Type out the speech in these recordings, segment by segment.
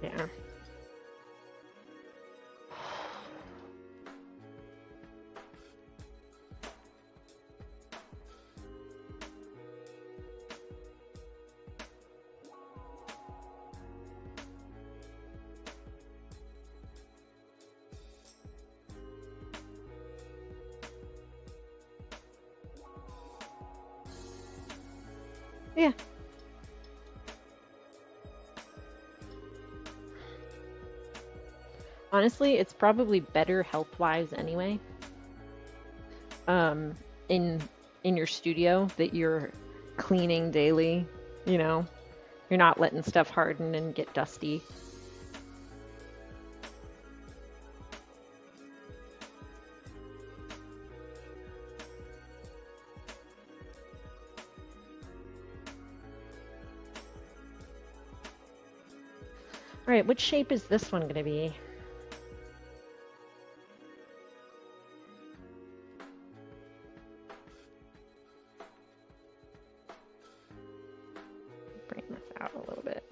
Yeah. Yeah. Honestly, it's probably better health-wise anyway. Um, in in your studio that you're cleaning daily, you know. You're not letting stuff harden and get dusty. All right, which shape is this one going to be? Bring this out a little bit.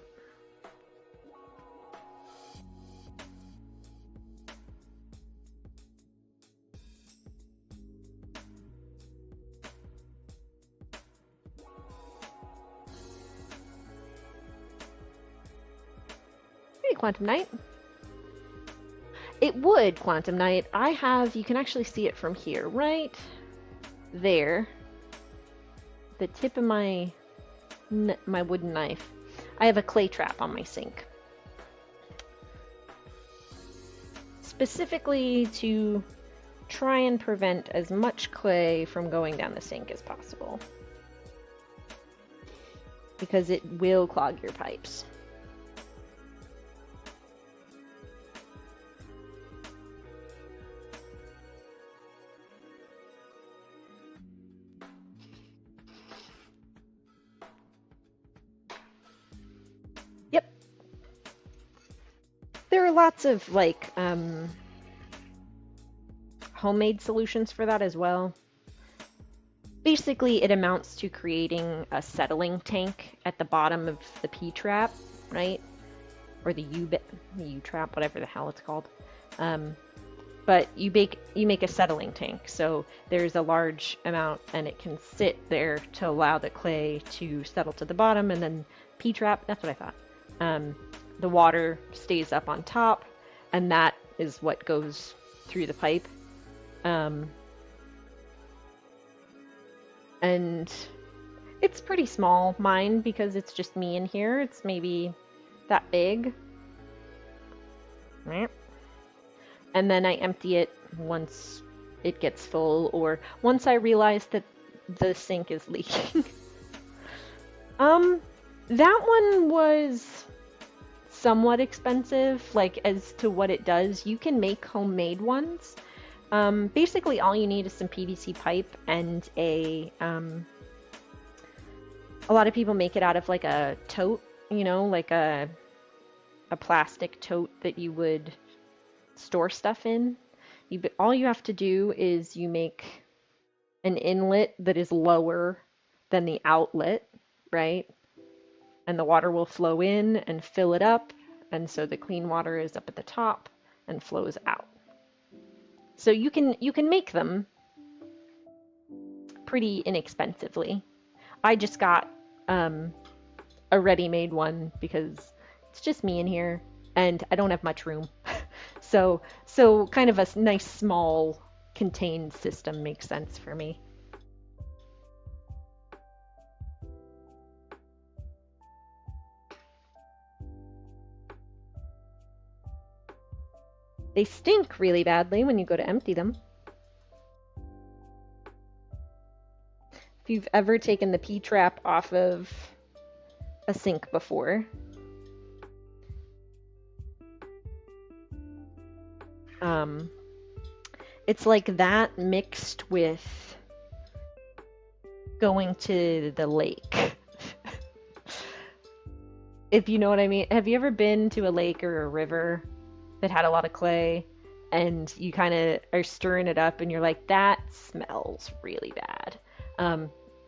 Hey, Quantum Knight. It would, Quantum Knight. I have, you can actually see it from here, right there. The tip of my wooden knife. I have a clay trap on my sink. Specifically to try and prevent as much clay from going down the sink as possible. Because it will clog your pipes. Yep. There are lots of like homemade solutions for that as well. Basically, it amounts to creating a settling tank at the bottom of the P-trap, right? Or the U-trap, whatever the hell it's called. But you make a settling tank, so there's a large amount, and it can sit there to allow the clay to settle to the bottom, and then P-trap. That's what I thought. The water stays up on top, and that is what goes through the pipe. And it's pretty small, mine, because it's just me in here. It's maybe that big. And then I empty it once it gets full, or once I realize that the sink is leaking. That one was somewhat expensive, like as to what it does. You can make homemade ones. Basically all you need is some PVC pipe and a lot of people make it out of like a tote, you know, like a plastic tote that you would store stuff in. All you have to do is you make an inlet that is lower than the outlet, right? And the water will flow in and fill it up, and so the clean water is up at the top and flows out. So you can make them pretty inexpensively. I just got a ready-made one because it's just me in here and I don't have much room. So kind of a nice small contained system makes sense for me. They stink really badly when you go to empty them. If you've ever taken the P-trap off of a sink before, it's like that mixed with going to the lake. If you know what I mean. Have you ever been to a lake or a river that had a lot of clay and you kind of are stirring it up and you're like, that smells really bad?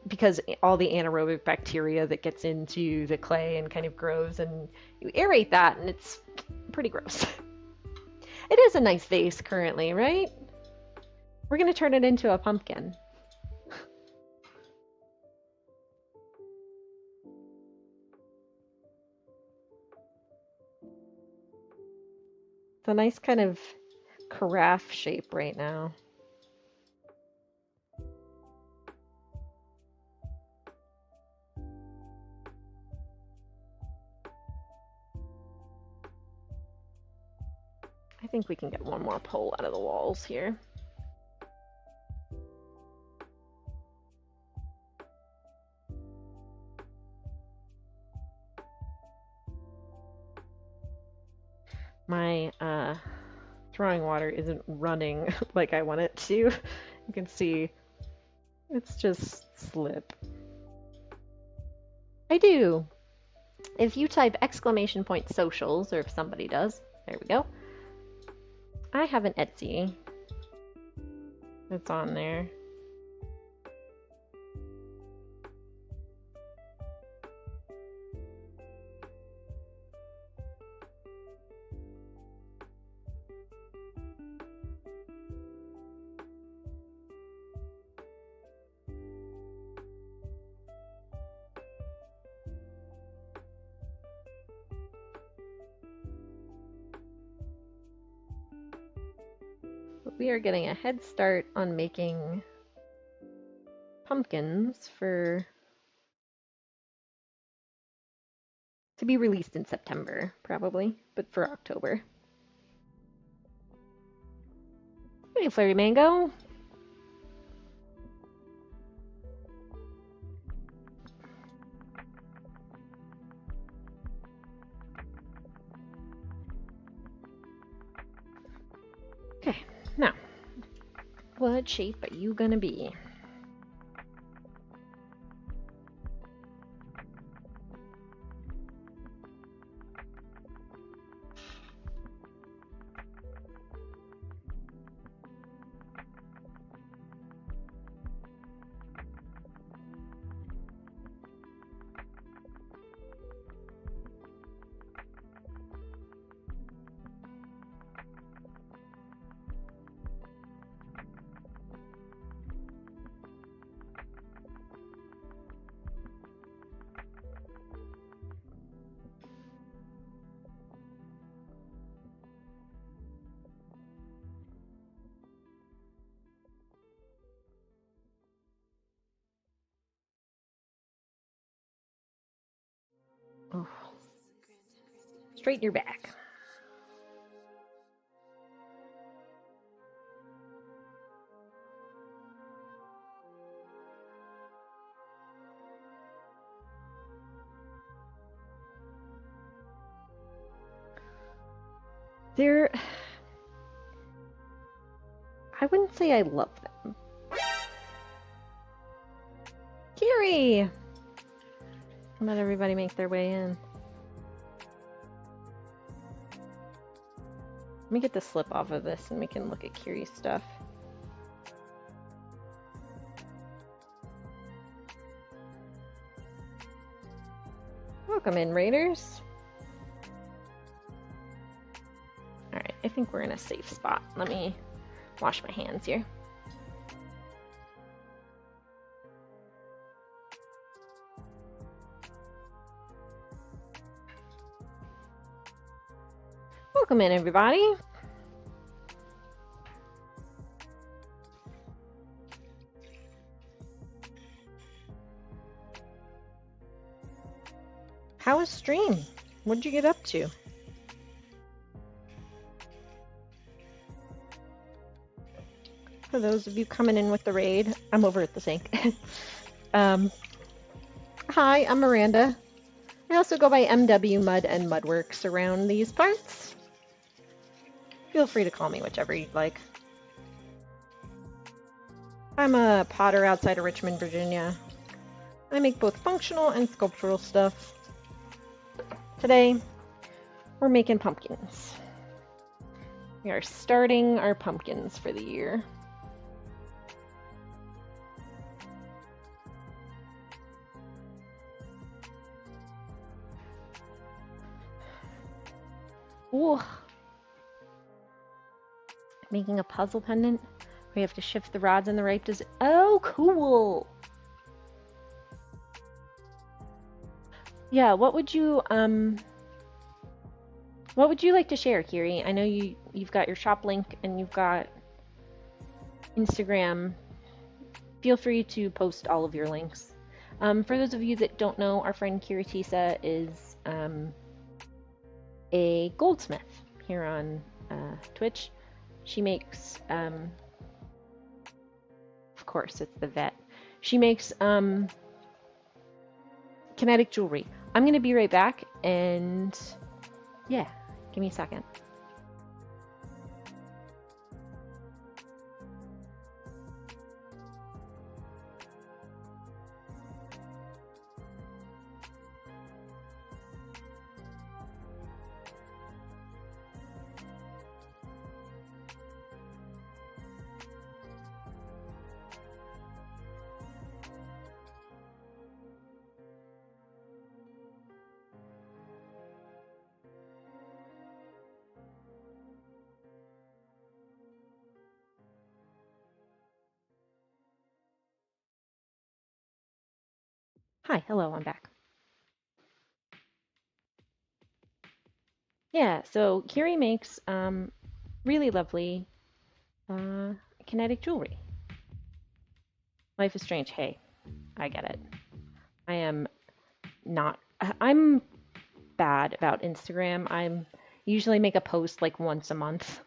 because all the anaerobic bacteria that gets into the clay and kind of grows, and you aerate that, and it's pretty gross. It is a nice vase currently, right? We're going to turn it into a pumpkin. It's a nice kind of carafe shape right now. I think we can get one more pole out of the walls here. My throwing water isn't running like I want it to. You can see it's just slip. I do. If you type !socials, or if somebody does, there we go. I have an Etsy that's on there. We are getting a head start on making pumpkins to be released in September, probably, but for October. Hey, Flurry Mango. Okay, now, what shape are you gonna be? Oh. Straighten your back. I wouldn't say I love them. Kiri! Let everybody make their way in. Let me get the slip off of this and we can look at Kiri's stuff. Welcome in, Raiders. Alright, I think we're in a safe spot. Let me wash my hands here. Welcome in, everybody. How was stream? What did you get up to? For those of you coming in with the raid, I'm over at the sink. Hi, I'm Miranda. I also go by MW Mud and Mudworks around these parts. Feel free to call me whichever you'd like. I'm a potter outside of Richmond, Virginia. I make both functional and sculptural stuff. Today, we're making pumpkins. We are starting our pumpkins for the year. Ooh, making a puzzle pendant. We have to shift the rods in the right position. Oh, cool. Yeah, what would you like to share, Kiri? I know you've got your shop link and you've got Instagram. Feel free to post all of your links. For those of you that don't know, our friend Kiri Tisa is a goldsmith here on Twitch. She makes, of course, it's the vet. She makes kinetic jewelry. I'm going to be right back, and yeah, give me a second. Hi, hello, I'm back. Yeah, so Kiri makes really lovely kinetic jewelry. Life is strange. Hey, I get it. I am not, I'm bad about Instagram. I'm usually make a post like once a month,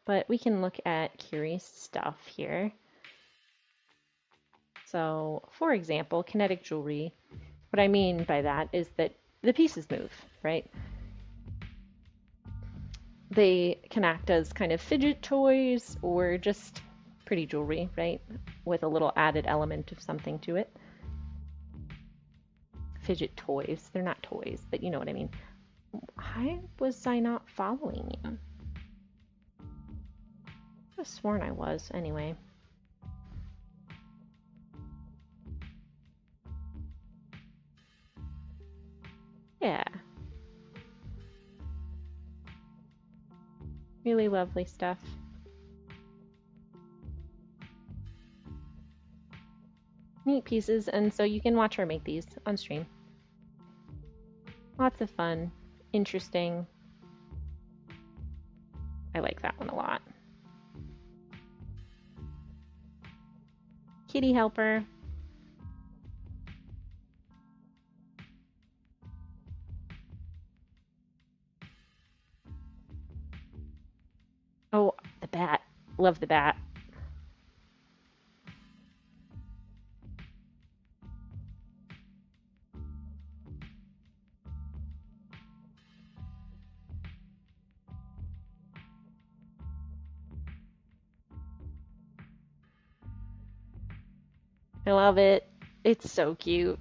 but we can look at Kiri's stuff here. So, for example, kinetic jewelry. What I mean by that is that the pieces move, right? They can act as kind of fidget toys or just pretty jewelry, right? With a little added element of something to it. Fidget toys. They're not toys, but you know what I mean. Why was I not following you? I could have sworn I was, anyway. Yeah. Really lovely stuff. Neat pieces, and so you can watch her make these on stream. Lots of fun. Interesting. I like that one a lot. Kitty helper. Oh, the bat. Love the bat. I love it. It's so cute.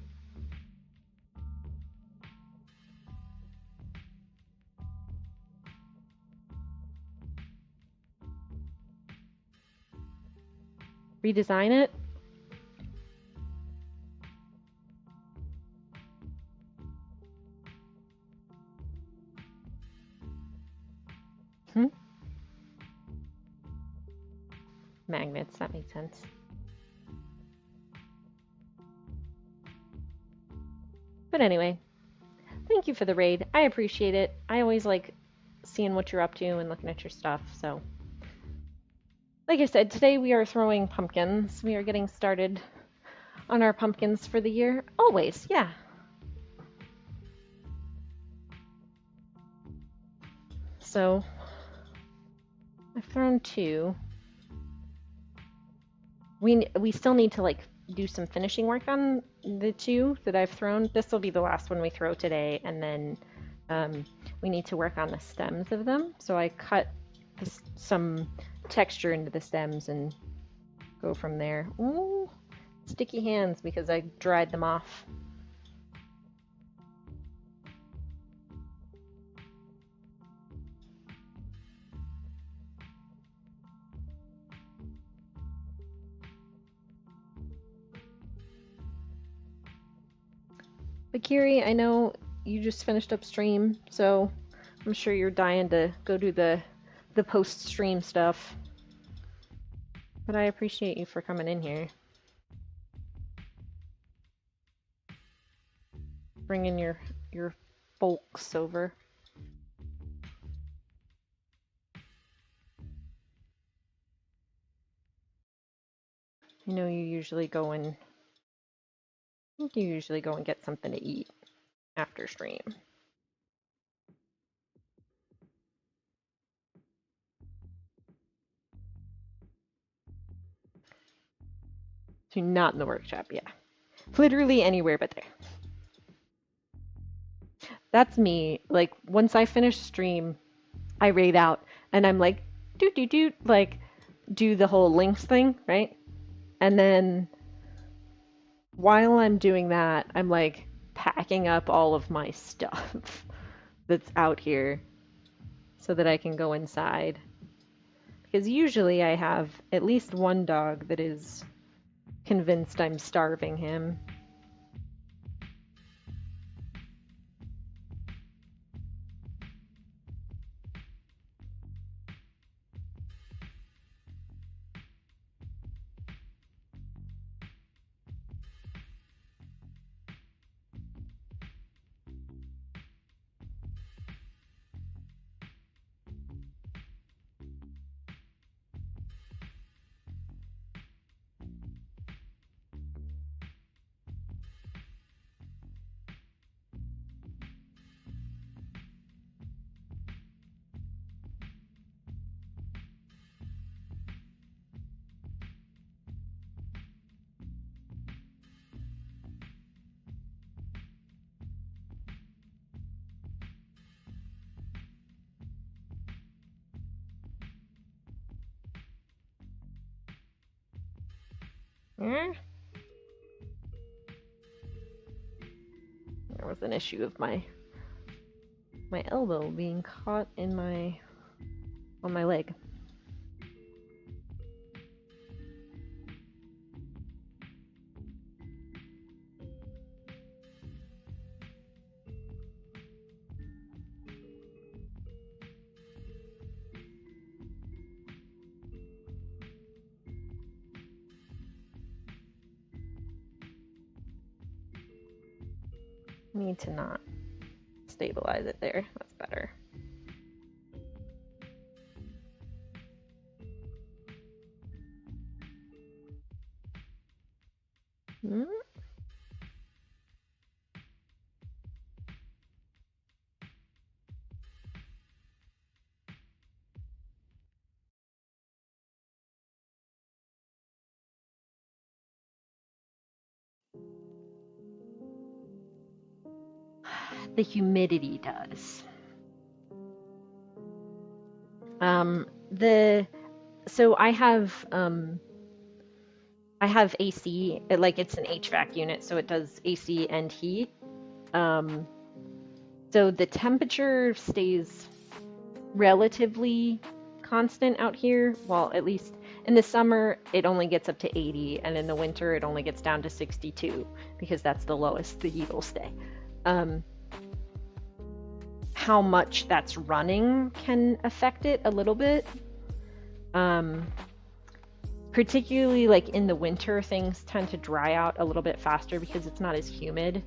Redesign it? Hmm? Magnets, that makes sense. But anyway, thank you for the raid. I appreciate it. I always like seeing what you're up to and looking at your stuff, so. Like I said, today we are throwing pumpkins. We are getting started on our pumpkins for the year. Always, yeah. So, I've thrown 2. We still need to like do some finishing work on the 2 that I've thrown. This will be the last one we throw today, and then we need to work on the stems of them. So I cut some texture into the stems and go from there. Ooh, sticky hands because I dried them off. But Kiri, I know you just finished up stream, so I'm sure you're dying to go do the post-stream stuff. But I appreciate you for coming in here. Bringing your folks over. I know you usually go and I think you usually go and get something to eat after stream. So not in the workshop, yeah. Literally anywhere but there. That's me. Like once I finish stream, I raid out and I'm like doot doot doot, like do the whole links thing, right? And then while I'm doing that, I'm like packing up all of my stuff that's out here so that I can go inside. Because usually I have at least one dog that is convinced I'm starving him. There was an issue of my elbow being caught in on my leg. Need to not stabilize it there. That's better. Hmm? The humidity does. So I have AC, like it's an HVAC unit, so it does AC and heat. So the temperature stays relatively constant out here. Well, at least in the summer, it only gets up to 80, and in the winter, it only gets down to 62 because that's the lowest the heat will stay. How much that's running can affect it a little bit. Particularly like in the winter, things tend to dry out a little bit faster because it's not as humid.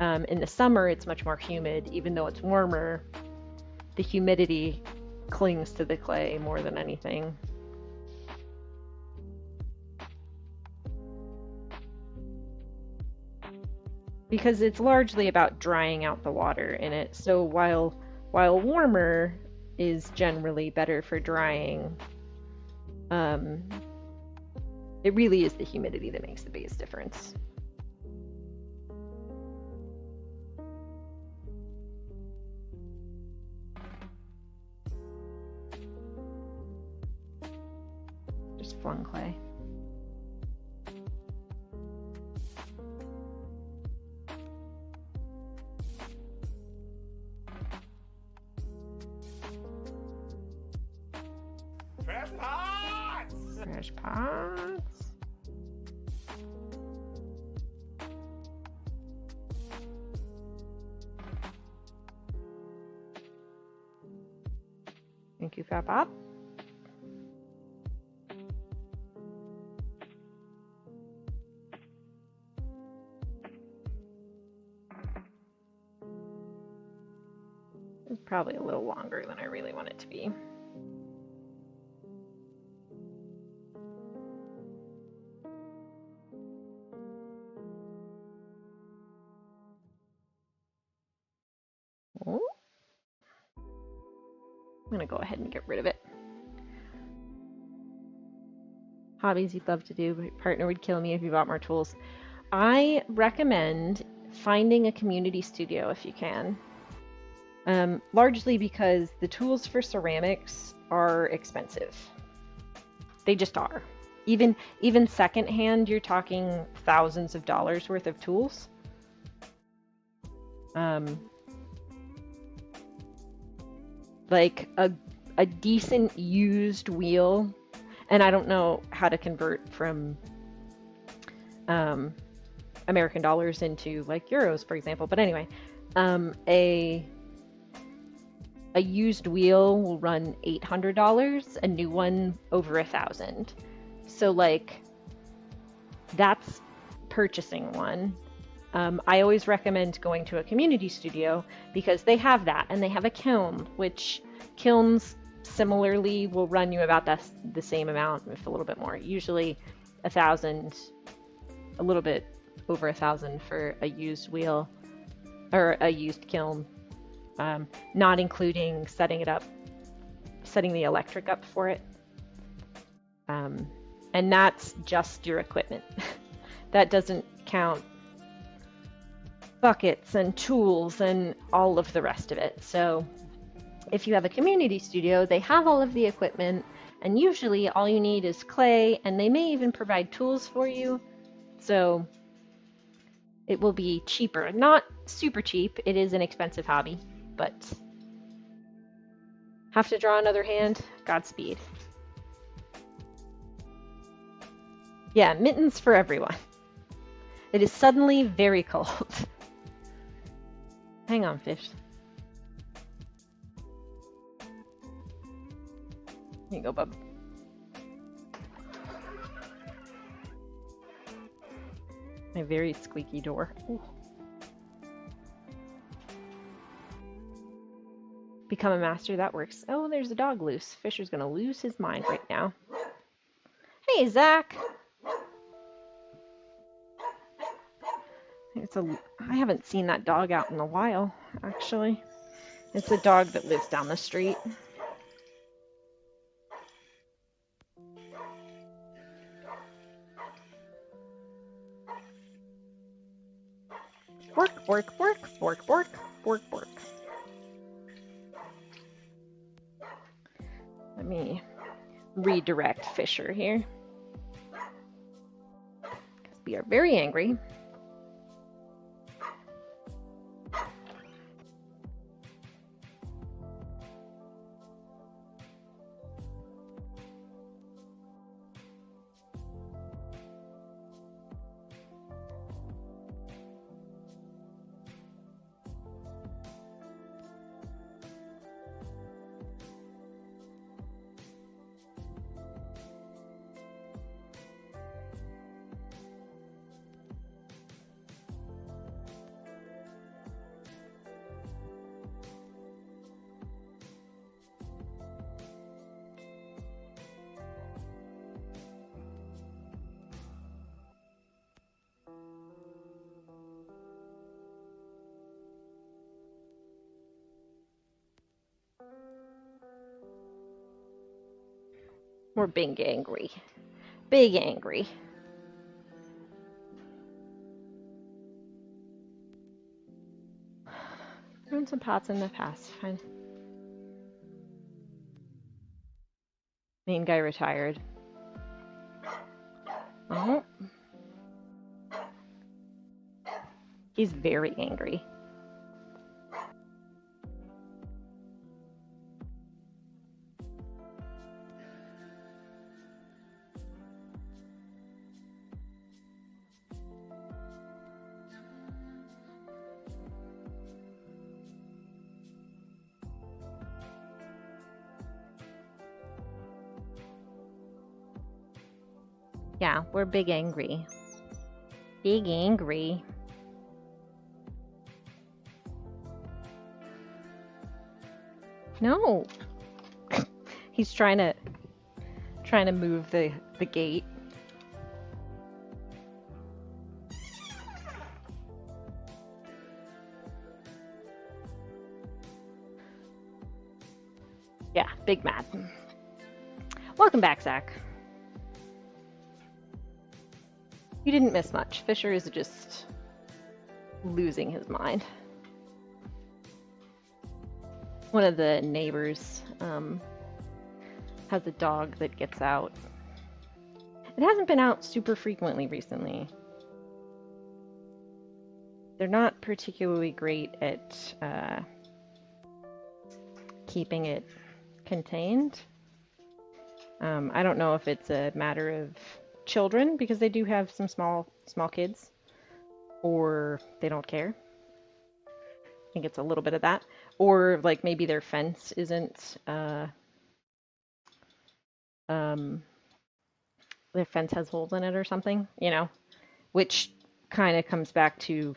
In the summer, it's much more humid. Even though it's warmer, the humidity clings to the clay more than anything. Because it's largely about drying out the water in it. So while warmer is generally better for drying, it really is the humidity that makes the biggest difference. Just flung clay. Fresh pots! Fresh pots. Thank you, Fat Bob. It's probably a little longer than I really want it to be. Oh. I'm gonna go ahead and get rid of it. Hobbies you'd love to do, but your partner would kill me if you bought more tools. I recommend finding a community studio if you can. Largely because the tools for ceramics are expensive. They just are. Even secondhand, you're talking thousands of dollars worth of tools. Like a decent used wheel, and I don't know how to convert from American dollars into like euros, for example. But anyway, a used wheel will run $800, a new one over $1,000. So like that's purchasing one. I always recommend going to a community studio because they have that, and they have a kiln, which kilns similarly will run you about the same amount, if a little bit more. Usually $1,000, a little bit over $1,000 for a used wheel or a used kiln, not including setting the electric up for it. And that's just your equipment. That doesn't count buckets and tools and all of the rest of it. So if you have a community studio, they have all of the equipment, and usually all you need is clay, and they may even provide tools for you. So it will be cheaper. Not super cheap. It is an expensive hobby, but have to draw another hand? Godspeed. Yeah, mittens for everyone. It is suddenly very cold. Hang on, fish. Here you go, bub. My very squeaky door. Ooh. Become a master, that works. Oh, there's a dog loose. Fisher's gonna lose his mind right now. Hey, Zach! I haven't seen that dog out in a while, actually. It's a dog that lives down the street. Bork, bork, bork, bork, bork, bork, bork. Let me redirect Fisher here. Because we are very angry. We're big angry. Big angry. Thrown some pots in the past. Fine. Main guy retired. Oh. He's very angry. Yeah, we're big angry. Big angry. No. He's trying to move the gate. Yeah, big mad. Welcome back, Zach. You didn't miss much. Fisher is just losing his mind. One of the neighbors has a dog that gets out. It hasn't been out super frequently recently. They're not particularly great at keeping it contained. I don't know if it's a matter of children, because they do have some small kids, or they don't care. I think it's a little bit of that. Or like maybe their fence isn't their fence has holes in it or something, which kind of comes back to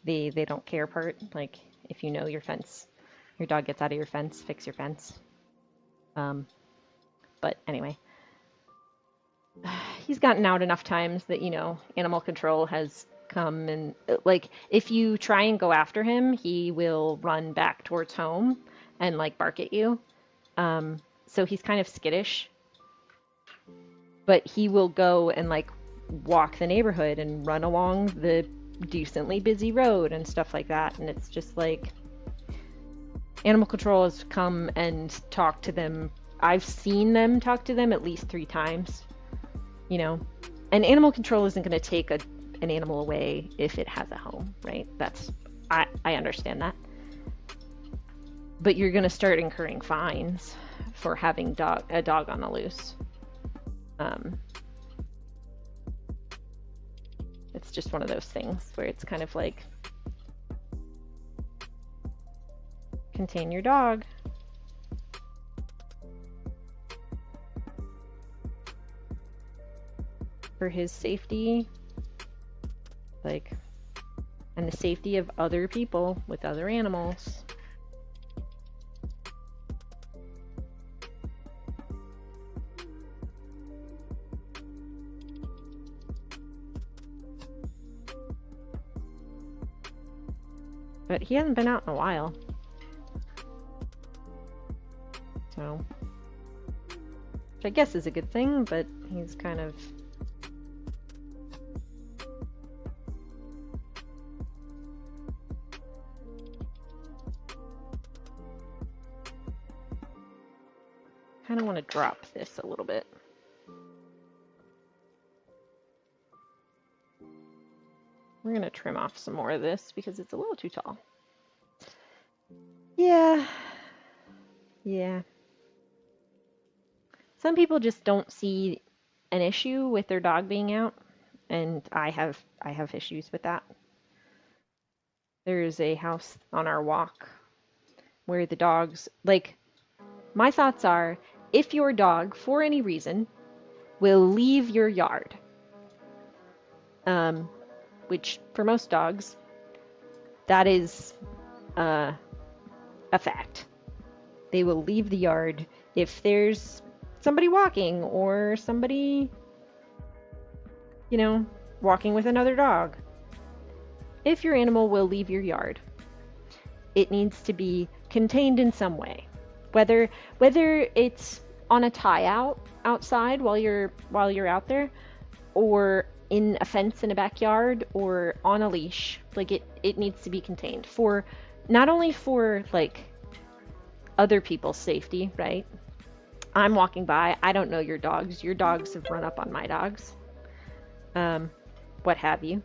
the they don't care part. Like, if you know your fence, your dog gets out of your fence, fix your fence. But anyway, he's gotten out enough times that, animal control has come, and like, if you try and go after him, he will run back towards home and like bark at you. So he's kind of skittish, but he will go and like walk the neighborhood and run along the decently busy road and stuff like that. And it's just like, animal control has come and talked to them. I've seen them talk to them at least 3 times, and animal control isn't going to take an animal away if it has a home, right? I understand that. But you're going to start incurring fines for having a dog on the loose. It's just one of those things where it's kind of like, contain your dog. For his safety, like, and the safety of other people with other animals. But he hasn't been out in a while. So, which I guess is a good thing, but he's kind of want to drop this a little bit. We're going to trim off some more of this because it's a little too tall. Yeah. Some people just don't see an issue with their dog being out, and I have issues with that. There's a house on our walk where the dogs, like, my thoughts are, if your dog, for any reason, will leave your yard, which for most dogs, that is a fact. They will leave the yard if there's somebody walking, or somebody, walking with another dog. If your animal will leave your yard, it needs to be contained in some way. Whether it's on a tie out outside while you're out there, or in a fence in a backyard, or on a leash, like it needs to be contained, for not only for like other people's safety, right? I'm walking by, I don't know your dogs have run up on my dogs, what have you,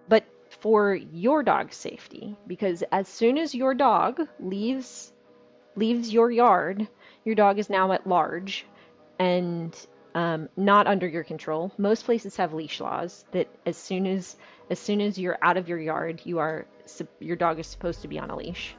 but for your dog's safety, because as soon as your dog leaves your yard, your dog is now at large and not under your control. Most places have leash laws that as soon as you're out of your yard, your dog is supposed to be on a leash.